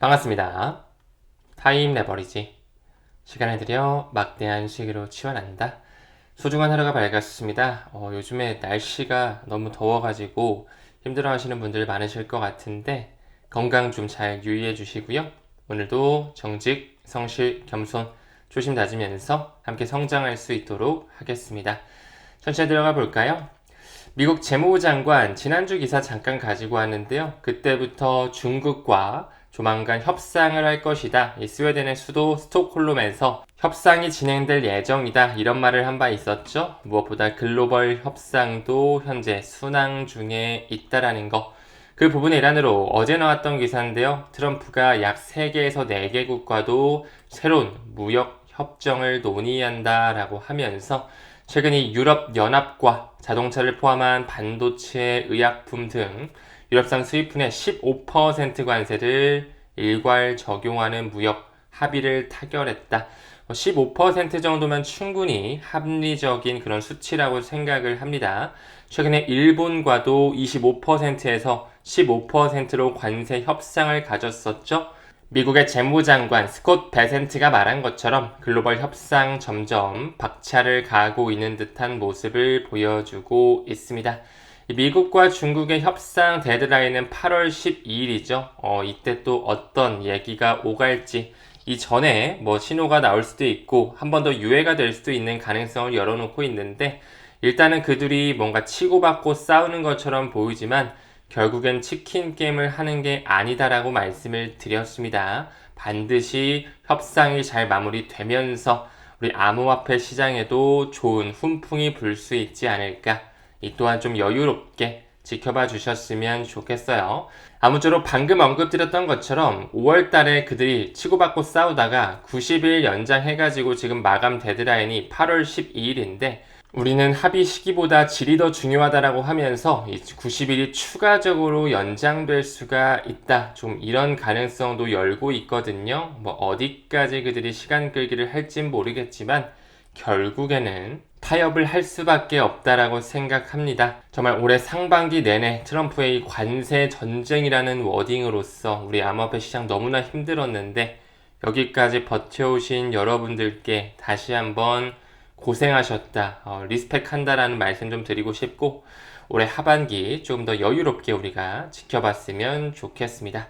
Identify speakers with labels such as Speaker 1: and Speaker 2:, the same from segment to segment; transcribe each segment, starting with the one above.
Speaker 1: 반갑습니다. 타임 레버리지. 시간을 들여 막대한 시기로 치환한다. 소중한 하루가 밝았습니다. 요즘에 날씨가 너무 더워가지고 힘들어하시는 분들 많으실 것 같은데 건강 좀 잘 유의해 주시고요. 오늘도 정직, 성실, 겸손, 조심 다지면서 함께 성장할 수 있도록 하겠습니다. 천천히 들어가 볼까요? 미국 재무부 장관 지난주 기사 잠깐 가지고 왔는데요. 그때부터 중국과 조만간 협상을 할 것이다. 이 스웨덴의 수도 스톡홀름에서 협상이 진행될 예정이다. 이런 말을 한 바 있었죠. 무엇보다 글로벌 협상도 현재 순항 중에 있다라는 거. 그 부분의 일환으로 어제 나왔던 기사인데요. 트럼프가 약 3개에서 4개국과도 새로운 무역 협정을 논의한다라고 하면서 최근 이 유럽연합과 자동차를 포함한 반도체, 의약품 등 유럽산 수입품의 15% 관세를 일괄 적용하는 무역 합의를 타결했다. 15% 정도면 충분히 합리적인 그런 수치라고 생각을 합니다. 최근에 일본과도 25%에서 15%로 관세 협상을 가졌었죠. 미국의 재무장관 스콧 베센트가 말한 것처럼 글로벌 협상 점점 박차를 가하고 있는 듯한 모습을 보여주고 있습니다. 미국과 중국의 협상 데드라인은 8월 12일이죠. 이때 또 어떤 얘기가 오갈지 이전에 신호가 나올 수도 있고 한 번 더 유예가 될 수도 있는 가능성을 열어놓고 있는데 일단은 그들이 뭔가 치고받고 싸우는 것처럼 보이지만 결국엔 치킨 게임을 하는 게 아니다라고 말씀을 드렸습니다. 반드시 협상이 잘 마무리되면서 우리 암호화폐 시장에도 좋은 훈풍이 불 수 있지 않을까. 이 또한 좀 여유롭게 지켜봐 주셨으면 좋겠어요. 아무쪼록 방금 언급드렸던 것처럼 5월 달에 그들이 치고받고 싸우다가 90일 연장해가지고 지금 마감 데드라인이 8월 12일인데 우리는 합의 시기보다 질이 더 중요하다라고 하면서 90일이 추가적으로 연장될 수가 있다. 좀 이런 가능성도 열고 있거든요. 어디까지 그들이 시간 끌기를 할진 모르겠지만 결국에는 타협을 할 수밖에 없다라고 생각합니다. 정말 올해 상반기 내내 트럼프의 이 관세 전쟁이라는 워딩으로서 우리 암호화폐 시장 너무나 힘들었는데 여기까지 버텨오신 여러분들께 다시 한번 고생하셨다, 리스펙한다라는 말씀 좀 드리고 싶고 올해 하반기 좀 더 여유롭게 우리가 지켜봤으면 좋겠습니다.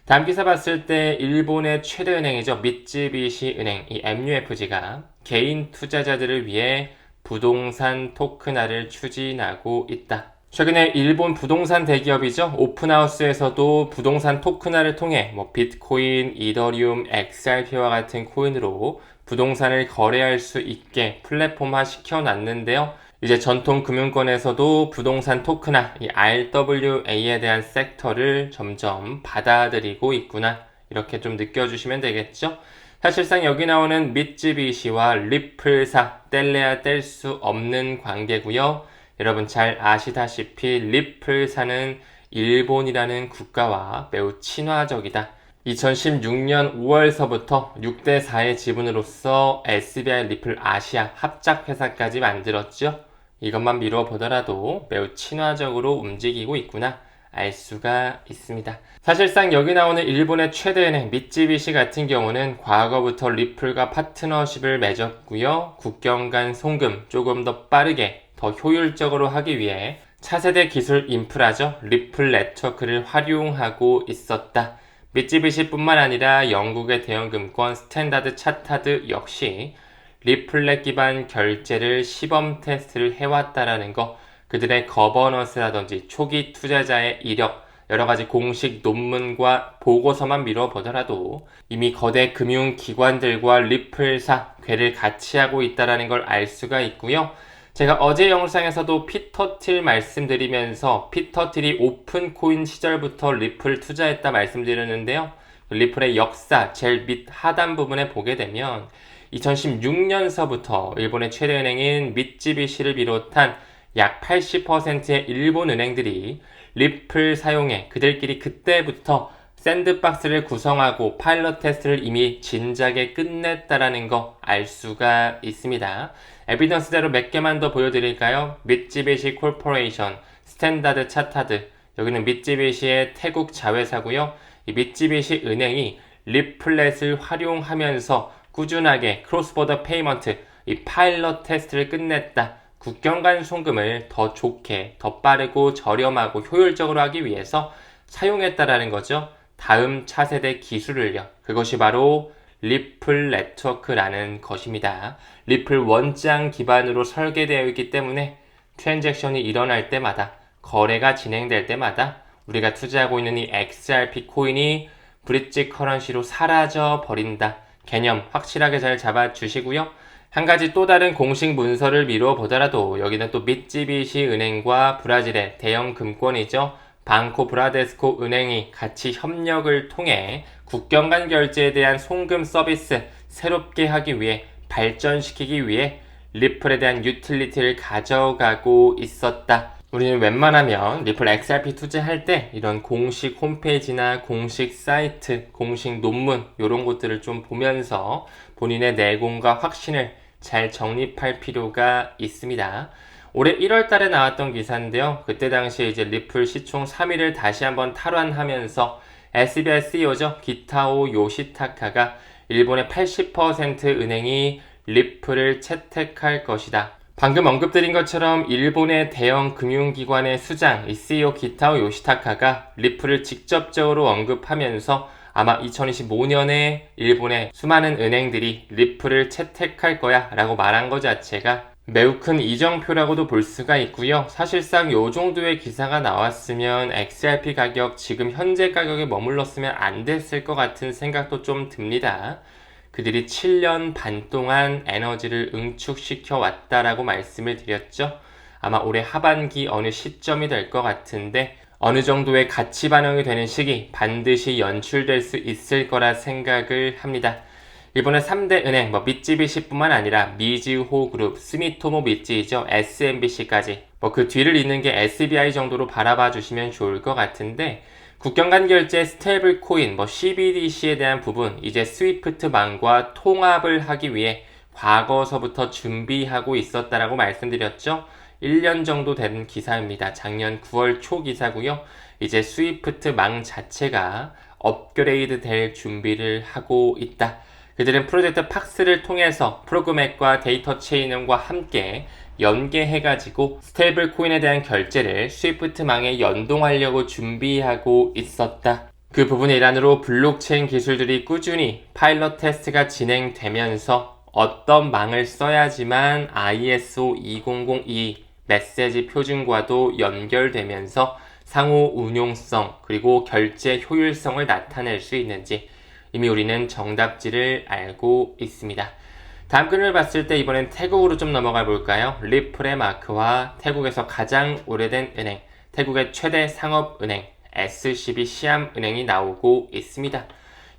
Speaker 1: 다음 기사 봤을 때 일본의 최대 은행이죠. 미쯔비시 은행, 이 MUFG가 개인 투자자들을 위해 부동산 토큰화를 추진하고 있다. 최근에 일본 부동산 대기업이죠. 오픈하우스에서도 부동산 토큰화를 통해 비트코인, 이더리움, XRP와 같은 코인으로 부동산을 거래할 수 있게 플랫폼화 시켜놨는데요. 이제 전통 금융권에서도 부동산 토큰화, 이 RWA에 대한 섹터를 점점 받아들이고 있구나. 이렇게 좀 느껴주시면 되겠죠. 사실상 여기 나오는 미쯔비시와 리플사 뗄래야 뗄 수 없는 관계고요. 여러분 잘 아시다시피 리플사는 일본이라는 국가와 매우 친화적이다. 2016년 5월서부터 6대4의 지분으로서 SBI 리플 아시아 합작회사까지 만들었죠. 이것만 미루어 보더라도 매우 친화적으로 움직이고 있구나 알 수가 있습니다. 사실상 여기 나오는 일본의 최대 은행 미쯔비시 같은 경우는 과거부터 리플과 파트너십을 맺었고요. 국경 간 송금 조금 더 빠르게 더 효율적으로 하기 위해 차세대 기술 인프라죠. 리플 네트워크를 활용하고 있었다. 미쯔비시뿐만 아니라 영국의 대형금권 스탠다드 차타드 역시 리플렛 기반 결제를 시범 테스트를 해왔다라는 거, 그들의 거버넌스라든지 초기 투자자의 이력, 여러가지 공식 논문과 보고서만 미뤄 보더라도 이미 거대 금융기관들과 리플사 궤를 같이 하고 있다는 걸 알 수가 있고요. 제가 어제 영상에서도 피터 틸 말씀드리면서 피터 틸이 오픈 코인 시절부터 리플 투자했다 말씀드렸는데요. 리플의 역사 제일 밑 하단 부분에 보게 되면 2016년서부터 일본의 최대 은행인 미쯔비시를 비롯한 약 80%의 일본 은행들이 리플 사용해 그들끼리 그때부터 샌드박스를 구성하고 파일럿 테스트를 이미 진작에 끝냈다라는 거 알 수가 있습니다. 에비던스대로 몇 개만 더 보여드릴까요? 미쯔비시 콜포레이션, 스탠다드 차타드, 여기는 미쯔비시의 태국 자회사고요. 이 미쯔비시 은행이 리플렛을 활용하면서 꾸준하게 크로스보더 페이먼트, 이 파일럿 테스트를 끝냈다. 국경 간 송금을 더 좋게, 더 빠르고 저렴하고 효율적으로 하기 위해서 사용했다라는 거죠. 다음 차세대 기술을요. 그것이 바로 리플 네트워크라는 것입니다. 리플 원장 기반으로 설계되어 있기 때문에 트랜잭션이 일어날 때마다, 거래가 진행될 때마다 우리가 투자하고 있는 이 XRP 코인이 브릿지 커런시로 사라져 버린다. 개념 확실하게 잘 잡아주시고요. 한 가지 또 다른 공식 문서를 미루어 보더라도 여기는 또 미쯔비시 은행과 브라질의 대형 금권이죠. 방코 브라데스코 은행이 같이 협력을 통해 국경 간 결제에 대한 송금 서비스 새롭게 하기 위해, 발전시키기 위해 리플에 대한 유틸리티를 가져가고 있었다. 우리는 웬만하면 리플 XRP 투자할 때 이런 공식 홈페이지나 공식 사이트, 공식 논문 이런 것들을 좀 보면서 본인의 내공과 확신을 잘 정립할 필요가 있습니다. 올해 1월 달에 나왔던 기사인데요. 그때 당시에 이제 리플 시총 3위를 다시 한번 탈환하면서 SBI CEO죠. 기타오 요시타카가 일본의 80% 은행이 리플을 채택할 것이다. 방금 언급드린 것처럼 일본의 대형 금융기관의 수장, 이 CEO 기타오 요시타카가 리플을 직접적으로 언급하면서 아마 2025년에 일본의 수많은 은행들이 리플을 채택할 거야 라고 말한 것 자체가 매우 큰 이정표라고도 볼 수가 있고요. 사실상 요 정도의 기사가 나왔으면 XRP 가격 지금 현재 가격에 머물렀으면 안 됐을 것 같은 생각도 좀 듭니다. 그들이 7년 반 동안 에너지를 응축시켜 왔다라고 말씀을 드렸죠. 아마 올해 하반기 어느 시점이 될 것 같은데 어느 정도의 가치 반영이 되는 시기 반드시 연출될 수 있을 거라 생각을 합니다. 일본의 3대 은행, 미쯔비시뿐만 아니라 미즈호 그룹, 스미토모 미쯔이죠. SMBC까지 그 뒤를 잇는 게 SBI 정도로 바라봐 주시면 좋을 것 같은데 국경 간 결제 스테이블 코인, CBDC에 대한 부분 이제 스위프트망과 통합을 하기 위해 과거서부터 준비하고 있었다라고 말씀드렸죠. 1년 정도 된 기사입니다. 작년 9월 초 기사고요. 이제 스위프트망 자체가 업그레이드 될 준비를 하고 있다. 그들은 프로젝트 팍스를 통해서 프로그램과 데이터 체인과 함께 연계해가지고 스테이블 코인에 대한 결제를 스위프트망에 연동하려고 준비하고 있었다. 그 부분의 일환으로 블록체인 기술들이 꾸준히 파일럿 테스트가 진행되면서 어떤 망을 써야지만 ISO 2002 메시지 표준과도 연결되면서 상호 운용성 그리고 결제 효율성을 나타낼 수 있는지 이미 우리는 정답지를 알고 있습니다. 다음 그림을 봤을 때 이번엔 태국으로 좀 넘어가 볼까요? 리플의 마크와 태국에서 가장 오래된 은행, 태국의 최대 상업은행 SCB 시암은행이 나오고 있습니다.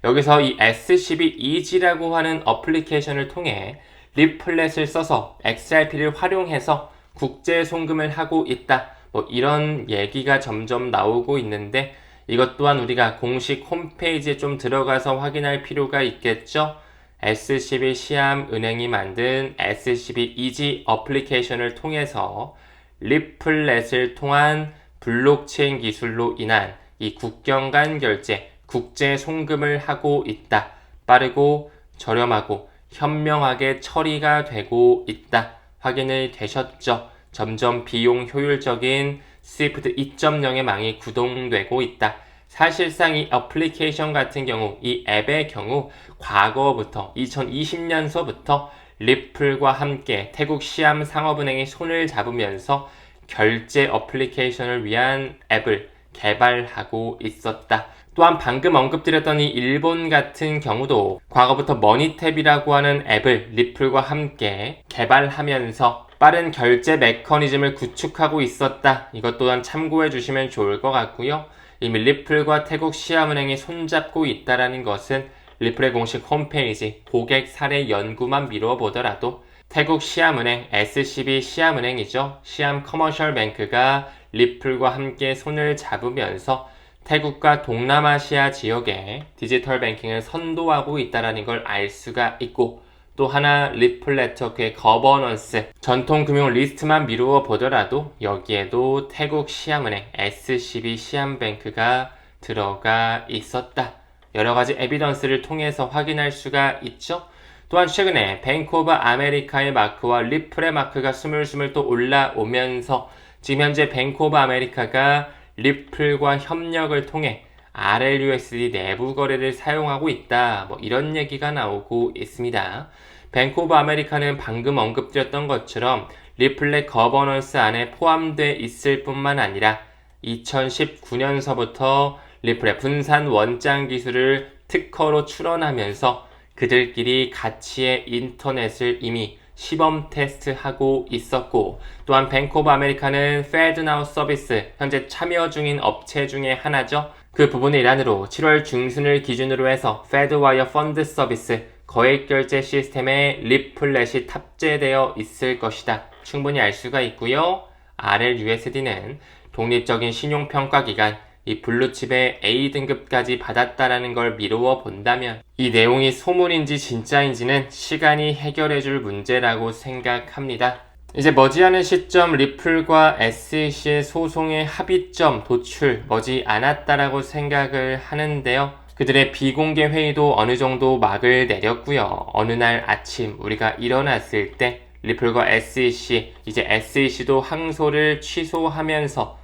Speaker 1: 여기서 이 SCB 이지라고 하는 어플리케이션을 통해 리플렛을 써서 XRP를 활용해서 국제 송금을 하고 있다. 이런 얘기가 점점 나오고 있는데 이것 또한 우리가 공식 홈페이지에 좀 들어가서 확인할 필요가 있겠죠? SCB 시암은행이 만든 SCB 이지 어플리케이션을 통해서 리플렛을 통한 블록체인 기술로 인한 이 국경 간 결제, 국제 송금을 하고 있다. 빠르고 저렴하고 현명하게 처리가 되고 있다. 확인이 되셨죠? 점점 비용 효율적인 스위프트 2.0의 망이 구동되고 있다. 사실상 이 어플리케이션 같은 경우, 이 앱의 경우 과거부터 2020년서부터 리플과 함께 태국 시암 상업은행이 손을 잡으면서 결제 어플리케이션을 위한 앱을 개발하고 있었다. 또한 방금 언급드렸던 이 일본 같은 경우도 과거부터 머니탭이라고 하는 앱을 리플과 함께 개발하면서 빠른 결제 메커니즘을 구축하고 있었다. 이것 또한 참고해 주시면 좋을 것 같고요. 이미 리플과 태국 시암은행이 손잡고 있다는 것은 리플의 공식 홈페이지 고객 사례 연구만 미루어 보더라도 태국 시암은행, SCB 시암은행이죠. 시암 커머셜 뱅크가 리플과 함께 손을 잡으면서 태국과 동남아시아 지역에 디지털 뱅킹을 선도하고 있다는 걸 알 수가 있고 또 하나 리플 네트워크의 거버넌스, 전통 금융 리스트만 미루어 보더라도 여기에도 태국 시암은행, SCB 시암뱅크가 들어가 있었다. 여러 가지 에비던스를 통해서 확인할 수가 있죠. 또한 최근에 뱅크 오브 아메리카의 마크와 리플의 마크가 스물스물 또 올라오면서 지금 현재 뱅크 오브 아메리카가 리플과 협력을 통해 RLUSD 내부 거래를 사용하고 있다. 뭐 이런 얘기가 나오고 있습니다. 뱅크 오브 아메리카는 방금 언급드렸던 것처럼 리플의 거버넌스 안에 포함되어 있을 뿐만 아니라 2019년서부터 리플의 분산 원장 기술을 특허로 출원하면서 그들끼리 가치의 인터넷을 이미 시범 테스트하고 있었고, 또한 뱅크 오브 아메리카는 페드나우 서비스 현재 참여 중인 업체 중에 하나죠. 그 부분의 일환으로 7월 중순을 기준으로 해서 페드와이어 펀드 서비스 거액결제 시스템에 리플렛이 탑재되어 있을 것이다. 충분히 알 수가 있고요. RLUSD는 독립적인 신용평가기관 이 블루칩의 A등급까지 받았다라는 걸 미루어 본다면 이 내용이 소문인지 진짜인지는 시간이 해결해줄 문제라고 생각합니다. 이제 머지않은 시점 리플과 SEC의 소송의 합의점 도출 머지않았다라고 생각을 하는데요. 그들의 비공개 회의도 어느 정도 막을 내렸고요. 어느 날 아침 우리가 일어났을 때 리플과 SEC, 이제 SEC도 항소를 취하하면서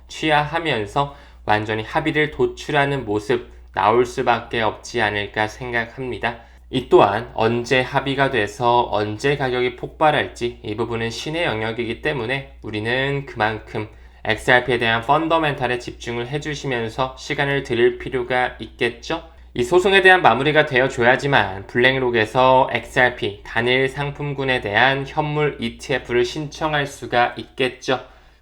Speaker 1: 완전히 합의를 도출하는 모습 나올 수밖에 없지 않을까 생각합니다. 이 또한 언제 합의가 돼서 언제 가격이 폭발할지 이 부분은 신의 영역이기 때문에 우리는 그만큼 XRP에 대한 펀더멘탈에 집중을 해주시면서 시간을 들일 필요가 있겠죠? 이 소송에 대한 마무리가 되어줘야지만 블랙록에서 XRP 단일 상품군에 대한 현물 ETF를 신청할 수가 있겠죠.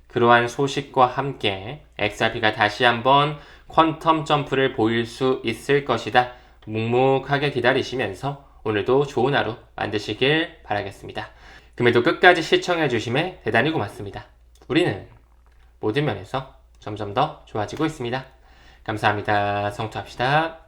Speaker 1: 그러한 소식과 함께 XRP가 다시 한번 퀀텀 점프를 보일 수 있을 것이다. 묵묵하게 기다리시면서 오늘도 좋은 하루 만드시길 바라겠습니다. 금요일도 끝까지 시청해주심에 대단히 고맙습니다. 우리는 모든 면에서 점점 더 좋아지고 있습니다. 감사합니다. 성투합시다.